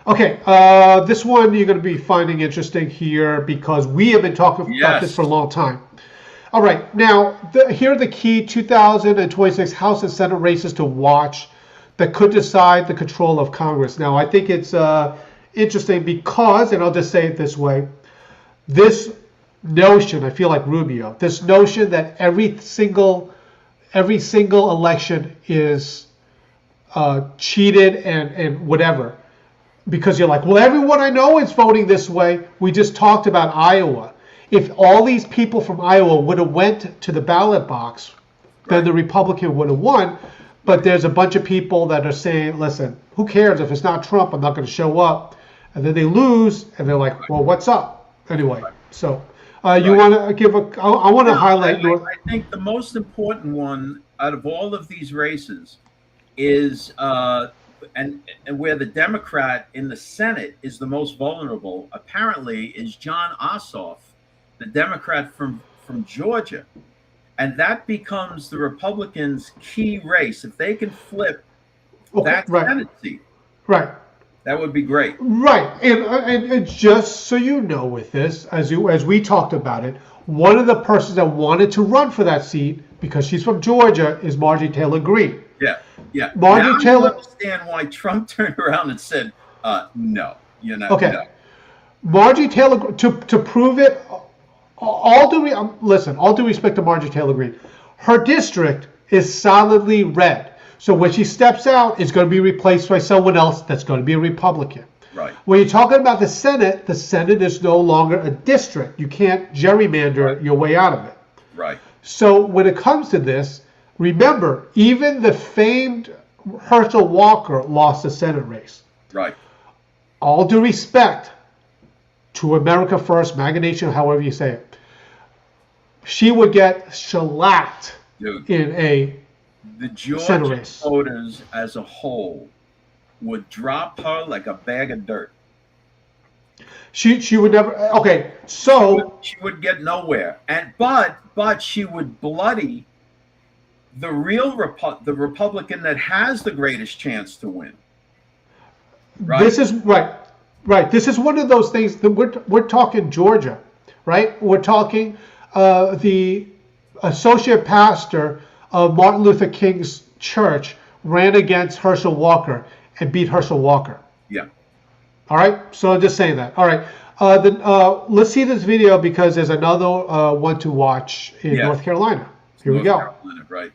Okay, this one you're going to be finding interesting here because we have been talking about this Yes. for a long time. All right, now here are the key 2026 House and Senate races to watch that could decide the control of Congress. Now, I think it's interesting because, and I'll just say it this way, this notion, I feel like Rubio, this notion that every single election is cheated and whatever, because you're like, well, everyone I know is voting this way. We just talked about Iowa. If all these people from Iowa would have went to the ballot box, then the Republican would have won. But there's a bunch of people that are saying, listen, who cares if it's not Trump? I'm not going to show up. And then they lose, and they're like, well, what's up? Anyway, so you want to give a, I want to highlight North. I think the most important one out of all of these races is and where the Democrat in the Senate is the most vulnerable, apparently, is John Ossoff, the Democrat from Georgia. And that becomes the Republicans' key race. If they can flip that Senate seat, Right. that would be great. Right, and just so you know, with this, as we talked about it, one of the persons that wanted to run for that seat because she's from Georgia is Marjorie Taylor Greene. Yeah, yeah. Marjorie now Taylor. I understand why Trump turned around and said, "No, Okay. No." Marjorie Taylor, to prove it, all due respect to Marjorie Taylor Greene, her district is solidly red. So when she steps out, it's going to be replaced by someone else that's going to be a Republican. Right. When you're talking about the Senate is no longer a district. You can't gerrymander your way out of it. Right. So when it comes to this, remember, even the famed Herschel Walker lost the Senate race. Right. All due respect to America First, MAGA Nation, however you say it, she would get shellacked in a the Georgia Senate race. voters as a whole would drop her like a bag of dirt. She would never. Okay, so she would get nowhere, and but she would bloody the real the Republican that has the greatest chance to win. Right? This is right. This is one of those things that we're talking Georgia, right? We're talking the associate pastor of Martin Luther King's church ran against Herschel Walker and beat Herschel Walker. Yeah. All right. So I'm just saying that. All right. Let's see this video because there's another one to watch in North Carolina. Here we go. Carolina, right.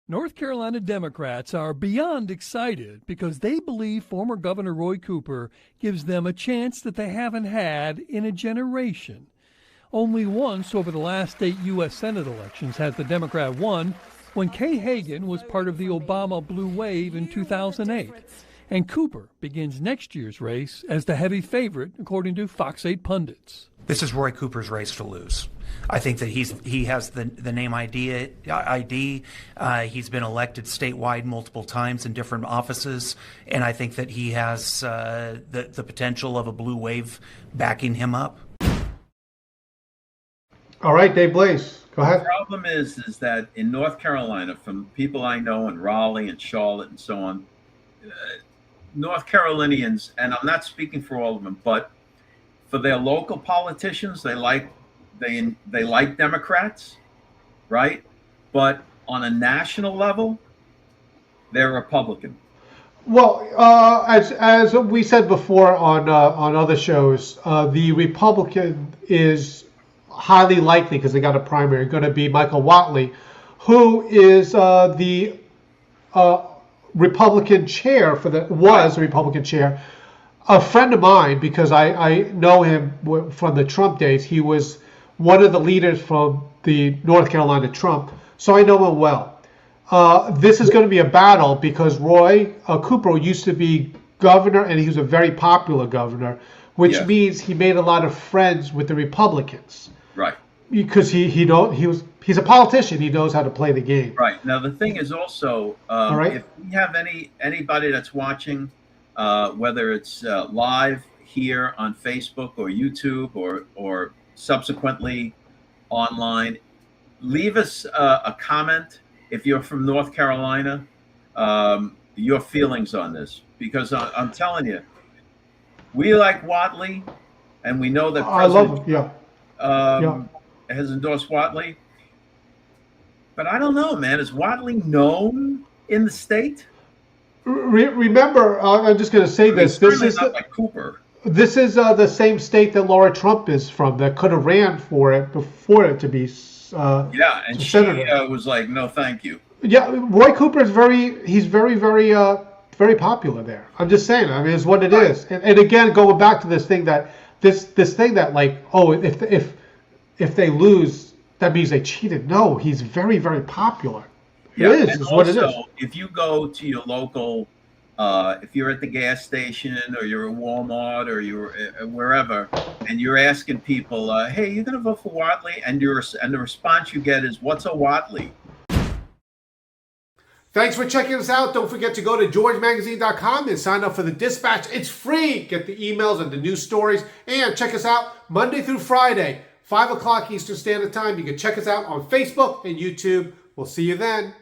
North Carolina Democrats are beyond excited because they believe former Governor Roy Cooper gives them a chance that they haven't had in a generation. Only once over the last 8 U.S. Senate elections has the Democrat won, when Kay Hagan was part of the Obama Blue Wave in 2008. And Cooper begins next year's race as the heavy favorite, according to Fox 8 pundits. This is Roy Cooper's race to lose. I think that he has the name ID. He's been elected statewide multiple times in different offices, and I think that he has the potential of a blue wave backing him up. All right, Dave Blaze, go ahead. The problem is that in North Carolina, from people I know in Raleigh and Charlotte and so on, North Carolinians, and I'm not speaking for all of them, but for their local politicians, they like Democrats, right? But on a national level, they're Republican. Well, as we said before on other shows, the Republican is highly likely, because they got a primary, going to be Michael Whatley, who is the Republican chair was the Republican chair. A friend of mine, because I know him from the Trump days. He was one of the leaders from the North Carolina Trump, so I know him well. This is going to be a battle because Roy Cooper used to be governor, and he was a very popular governor, which means he made a lot of friends with the Republicans. Right. Because he's a politician. He knows how to play the game. Right. Now the thing is also, if we have anybody that's watching, whether it's live here on Facebook or YouTube or subsequently online, leave us a comment if you're from North Carolina, your feelings on this, because I'm telling you, we like Whatley, and we know that I love President him. Yeah. Trump has endorsed Whatley. But I don't know, man. Is Whatley known in the state? Remember, I'm just going to say this. This Certainly is not like Cooper. This is the same state that Laura Trump is from, that could have ran for it before it to be Yeah, and she senator. was like, no, thank you. Yeah, Roy Cooper is he's very, very popular there. I'm just saying. I mean, it's what it is. And again, going back to this thing that this thing that like, oh, if they lose, that means they cheated. No, he's very, very popular. Yeah, It is. and It's what it is. also, if you go to your local, if you're at the gas station or you're at Walmart or you're wherever, and you're asking people, "Hey, you're going to vote for Whatley?" and the response you get is, "What's a Whatley?" Thanks for checking us out. Don't forget to go to georgemagazine.com and sign up for the Dispatch. It's free. Get the emails and the news stories. And check us out Monday through Friday, 5 o'clock Eastern Standard Time. You can check us out on Facebook and YouTube. We'll see you then.